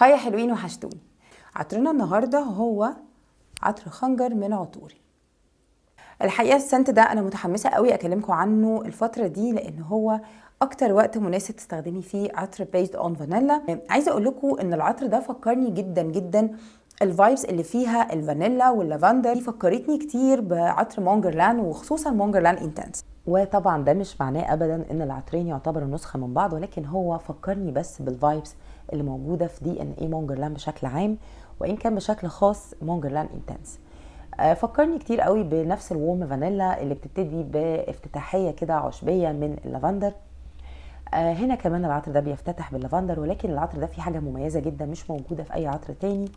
هاي يا حلوين وحشتوني. عطرنا النهارده هو عطر خنجر من عطوري. الحقيقه السنت ده انا متحمسه قوي اكلمكم عنه الفتره دي، لان هو اكتر وقت مناسب تستخدمي فيه عطر بيزد اون فانيلا. عايزه اقول لكم ان العطر ده فكرني جدا جدا، الفايبس اللي فيها الفانيلا واللافندر دي فكرتني كتير بعطر مونجرلان، وخصوصا مونجرلان انتنس. وطبعا ده مش معناه ابدا ان العطرين يعتبروا نسخه من بعض، ولكن هو فكرني بس بالفايبس اللي موجوده في دي ان اي مونجرلان بشكل عام، وان كان بشكل خاص مونجرلان انتنس. فكرني كتير قوي بنفس الورم فانيلا اللي بتبتدي بافتتاحيه كده عشبيه من اللافندر. هنا كمان العطر ده بيفتتح باللافندر، ولكن العطر ده فيه حاجه مميزه جدا مش موجوده في اي عطر تاني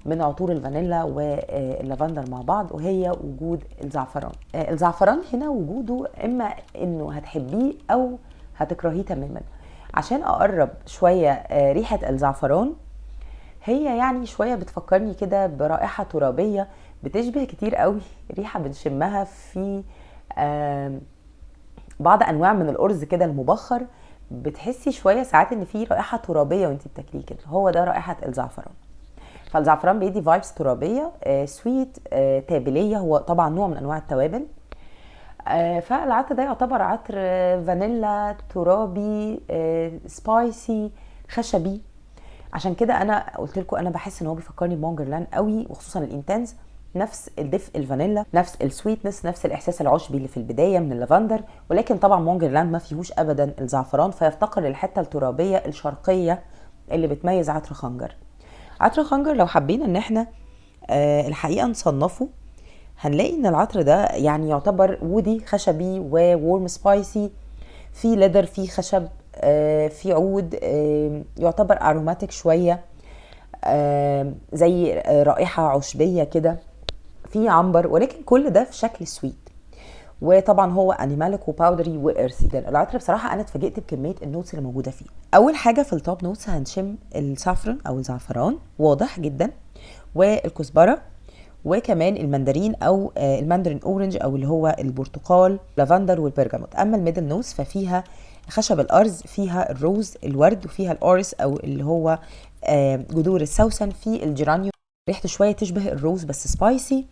من عطور الفانيلا واللافندر مع بعض، وهي وجود الزعفران. الزعفران هنا وجوده اما انه هتحبيه او هتكرهيه تماما. عشان اقرب شويه ريحه الزعفران، هي يعني شويه بتفكرني كده برائحه ترابيه بتشبه كتير قوي ريحه بنشمها في بعض انواع من الارز كده المبخر. بتحسي شويه ساعات ان في رائحه ترابيه وانت بتاكليه كده، هو ده رائحه الزعفران. فالزعفران بيدي فايبس ترابيه، سويت، تابليه، هو طبعا نوع من انواع التوابل. فالعطر ده يعتبر عطر فانيلا ترابي، سبايسي، خشبي. عشان كده انا قلت لكم انا بحس ان هو بيفكرني بمونجرلان قوي، وخصوصا الانتنس، نفس الدفء الفانيلا، نفس السويتنس، نفس الاحساس العشبي اللي في البدايه من اللافندر. ولكن طبعا مونجرلان ما فيهوش ابدا الزعفران، فيفتقر الحته الترابيه الشرقيه اللي بتميز عطر خنجر. عطر خنجر لو حبينا ان احنا الحقيقه نصنفه، هنلاقي ان العطر ده يعني يعتبر وودي، خشبي وورم سبايسي، في ليدر، في خشب، في عود، يعتبر اروماتيك شويه، زي رائحه عشبيه كده، في عنبر، ولكن كل ده في شكل سويت. وطبعا هو انيماليك وباودري وارثي. ده العطر بصراحه انا اتفاجئت بكميه النوتس اللي موجوده فيه. اول حاجه في التوب نوتس هنشم السافرن او الزعفران واضح جدا، والكزبره، وكمان المندرين او الماندرين اورنج او اللي هو البرتقال، لافندر والبرجموت. اما الميدل نوتس ففيها خشب الارز، فيها الروز، الورد، وفيها الاورس او اللي هو جذور السوسن، في الجيرانيوم ريحته شويه تشبه الروز بس سبايسي،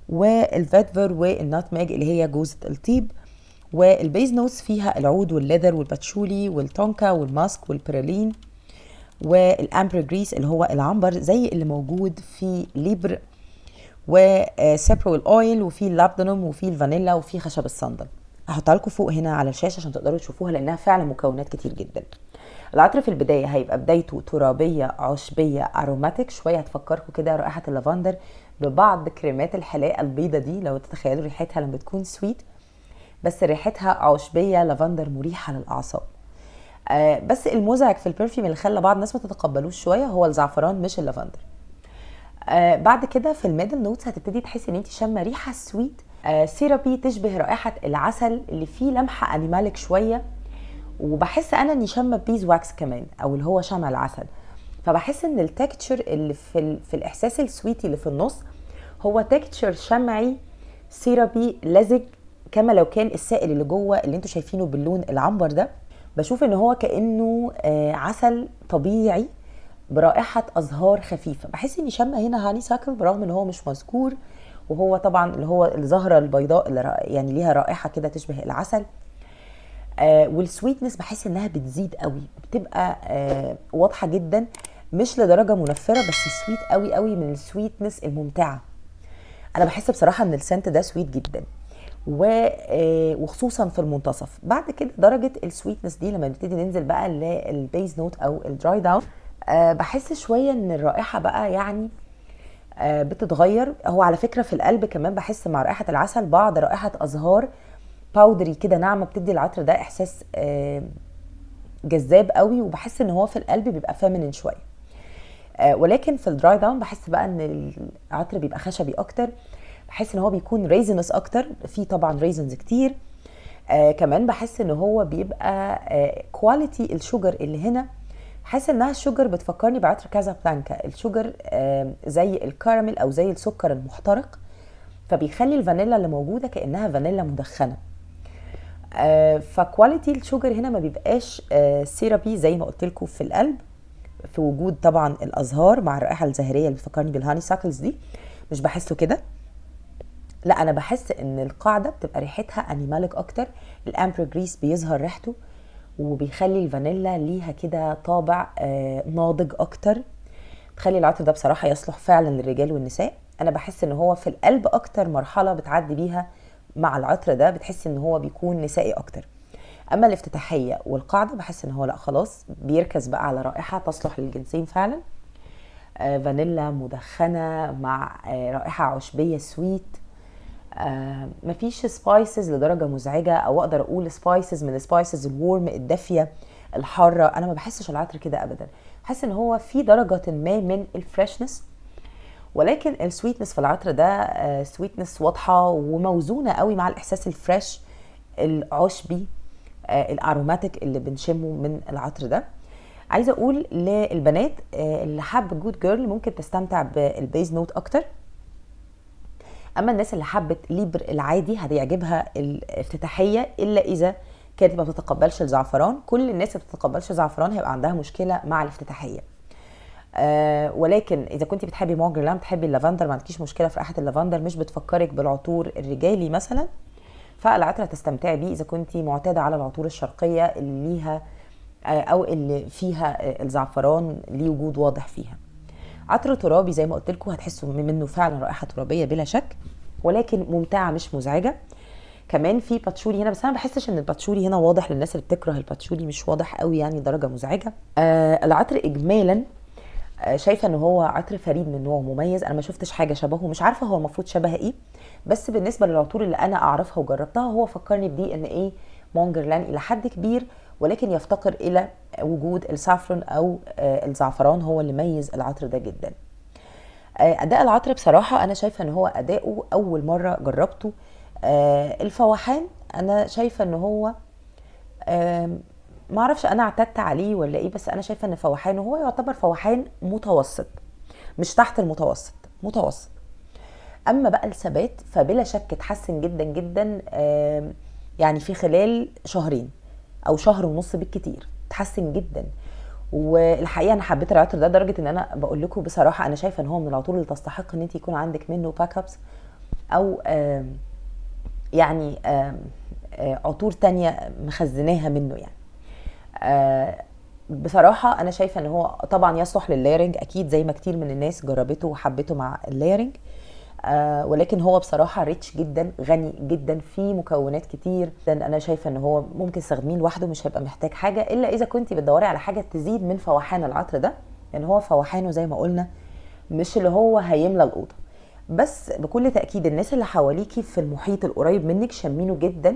والفيتفر والناتماج اللي هي جوزة الطيب. والبيز نوتس فيها العود والليذر والباتشولي والتونكا والماسك والبرلين والامبرجريس اللي هو العنبر زي اللي موجود في ليبر، وسابرو الاويل، وفي اللابدنوم، وفي الفانيلا، وفي خشب الصندل. هحطها لكم فوق هنا على الشاشه عشان تقدروا تشوفوها، لانها فعلا مكونات كتير جدا. العطر في البدايه هيبقى بدايته ترابيه عشبيه اروماتيك شويه، هتفكركم كده رائحه اللافندر ببعض كريمات الحلاقه البيضه دي، لو تتخيلوا ريحتها لما بتكون سويت، بس ريحتها عشبيه لافندر مريحه للاعصاب. بس المزعج في البرفيوم اللي خلى بعض الناس ما تتقبلوش شويه هو الزعفران مش اللافندر. بعد كده في الميدل نوتس هتبتدي تحسي ان انت شامه ريحه سويت، سيرابي تشبه رائحه العسل اللي فيه لمحه انيماليك شويه، وبحس انا اني شامه بيز واكس كمان او اللي هو شمع العسل. فبحس ان التكتشر اللي في الاحساس السويتي اللي في النص هو تكتشر شمعي سيرابي لزج، كما لو كان السائل اللي جوه اللي انتوا شايفينه باللون العنبر ده، بشوف ان هو كانه عسل طبيعي برائحه ازهار خفيفه. بحس اني شامه هنا هاني ساكل برغم ان هو مش مذكور، وهو طبعا اللي هو الزهره البيضاء اللي يعني ليها رائحه كده تشبه العسل. والسويتنس بحس انها بتزيد قوي، بتبقى واضحه جدا، مش لدرجه منفره بس سويت قوي قوي من السويتنس الممتعه. انا بحس بصراحه ان السنت ده سويت جدا، وخصوصا في المنتصف. بعد كده درجه السويتنس دي لما نبتدي ننزل بقى للبيز نوت او الدراي داون، بحس شويه ان الرائحه بقى يعني بتتغير. هو على فكره في القلب كمان بحس مع رائحه العسل بعض رائحه ازهار باودري كده ناعمه، بتدي العطر ده احساس جذاب قوي، وبحس ان هو في القلب بيبقى فيمينين شويه. ولكن في الدراي داون بحس بقى ان العطر بيبقى خشبي اكتر، بحس ان هو بيكون ريزنس اكتر، في طبعا ريزنز كتير. كمان بحس ان هو بيبقى كواليتي الشوجر اللي هنا، حاسه انها الشوجر بتفكرني بعطر كازا بلانكا. الشوجر زي الكراميل او زي السكر المحترق، فبيخلي الفانيلا اللي موجوده كانها فانيلا مدخنه. فكواليتي الشوجر هنا ما بيبقاش سيرابي زي ما قلت لكم في القلب، في وجود طبعا الازهار مع الرائحه الزهريه اللي بتفكرني بالهاني ساكلز دي، مش بحسه كده. لا انا بحس ان القاعده بتبقى ريحتها انيماليك اكتر. الامبر جريس بيظهر ريحته وبيخلي الفانيلا ليها كده طابع ناضج اكتر، بتخلي العطر ده بصراحه يصلح فعلا للرجال والنساء. انا بحس ان هو في القلب اكتر مرحله بتعدي بيها مع العطر ده، بتحس ان هو بيكون نسائي اكتر. اما الافتتاحيه والقاعده بحس ان هو لا خلاص بيركز بقى على رائحه تصلح للجنسين فعلا. فانيلا مدخنه مع رائحه عشبيه سويت. مفيش سبايسز لدرجه مزعجه، او اقدر اقول سبايسز من السبايسز الورم الدافيه الحاره. انا ما بحسش العطر كده ابدا، بحس ان هو في درجه ما من الفريشنس، ولكن السويتنس في العطر ده سويتنس واضحه وموزونه قوي مع الاحساس الفريش العشبي الاروماتيك اللي بنشمه من العطر ده. عايزه اقول للبنات اللي حابه جود جيرل ممكن تستمتع بالبيز نوت اكتر. اما الناس اللي حبت ليبر العادي هتعجبها الافتتاحيه، الا اذا كانت ما بتتقبلش الزعفران. كل الناس اللي ما بتتقبلش الزعفران هيبقى عندها مشكله مع الافتتاحيه. ولكن اذا كنت بتحبي مونجرلان، بتحبي اللافندر، ما عندكيش مشكله في رائحه اللافندر، مش بتفكرك بالعطور الرجالي مثلا، فالعطر هتستمتعي بيه اذا كنت معتاده على العطور الشرقيه اللي ليها او اللي فيها الزعفران ليه وجود واضح فيها. عطر ترابي زي ما قلت لكم هتحسوا منه فعلا رائحه ترابيه بلا شك، ولكن ممتعه مش مزعجه. كمان في باتشولي هنا، بس انا ما بحسش ان الباتشولي هنا واضح للناس اللي بتكره الباتشولي، مش واضح قوي يعني درجه مزعجه. العطر اجمالا شايفه ان هو عطر فريد من نوعه مميز، انا ما شفتش حاجه شبهه، مش عارفه هو المفروض شبه ايه، بس بالنسبه للعطور اللي انا اعرفها وجربتها هو فكرني بدي ان ايه مونجرلان الى حد كبير، ولكن يفتقر الى وجود السافرون او الزعفران هو اللي ميز العطر ده جدا. اداء العطر بصراحه انا شايفه ان هو اداؤه اول مره جربته الفواحان، انا شايفه ان هو ما اعرفش انا اعتدت عليه ولا ايه، بس انا شايفه ان فواحانه هو يعتبر فواحان متوسط، مش تحت المتوسط، متوسط. اما بقى الثبات فبلا شك اتحسن جدا جدا، يعني في خلال شهرين او شهر ونص بالكتير اتحسن جدا. والحقيقه انا حبيت العطر ده لدرجه ان انا بقول لكم بصراحه انا شايفه ان هو من العطور اللي تستحق ان انت يكون عندك منه باك ابس، او يعني عطور تانية مخزناها منه يعني. بصراحه انا شايفه ان هو طبعا يصلح لللايرنج اكيد زي ما كتير من الناس جربته وحبته مع اللايرنج، ولكن هو بصراحه ريتش جدا، غني جدا في مكونات كتير. انا شايفه ان هو ممكن تستخدميه لوحده، مش هيبقى محتاج حاجه الا اذا كنت بتدوري على حاجه تزيد من فواحان العطر ده، يعني هو فواحانه زي ما قلنا مش اللي هو هيملى الاوضه، بس بكل تاكيد الناس اللي حواليكي في المحيط القريب منك شامينه جدا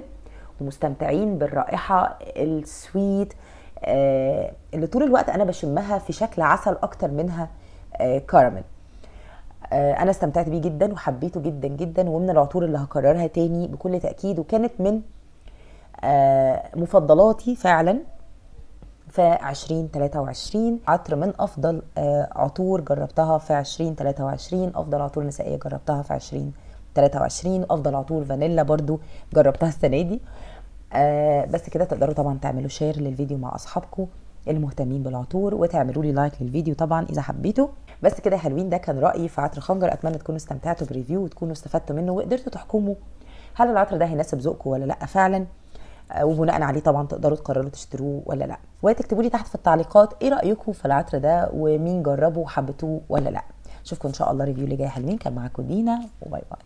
ومستمتعين بالرائحه السويت اللي طول الوقت انا بشمها في شكل عسل اكتر منها كراميل. انا استمتعت بيه جدا وحبيته جدا جدا، ومن العطور اللي هكررها تاني بكل تاكيد، وكانت من مفضلاتي فعلا في 2023. عطر من افضل عطور جربتها في 2023، افضل عطور نسائيه جربتها في 2023، افضل عطور فانيلا برضو جربتها السنه دي. بس كده تقدروا طبعا تعملوا شير للفيديو مع اصحابكم المهتمين بالعطور، وتعملوا لي لايك للفيديو طبعا اذا حبيتوا. بس كده يا حلوين، ده كان رايي في عطر خنجر، اتمنى تكونوا استمتعتوا بريفيو وتكونوا استفدتوا منه وقدرتوا تحكموا هل العطر ده هيناسب ذوقكم ولا لا فعلا، وبناء عليه طبعا تقدروا تقرروا تشتروه ولا لا، وتكتبوا لي تحت في التعليقات ايه رايكم في العطر ده ومين جربه وحبتوه ولا لا. اشوفكم ان شاء الله ريفيو اللي جاي حلوين. كان معاكم دينا، وباي باي.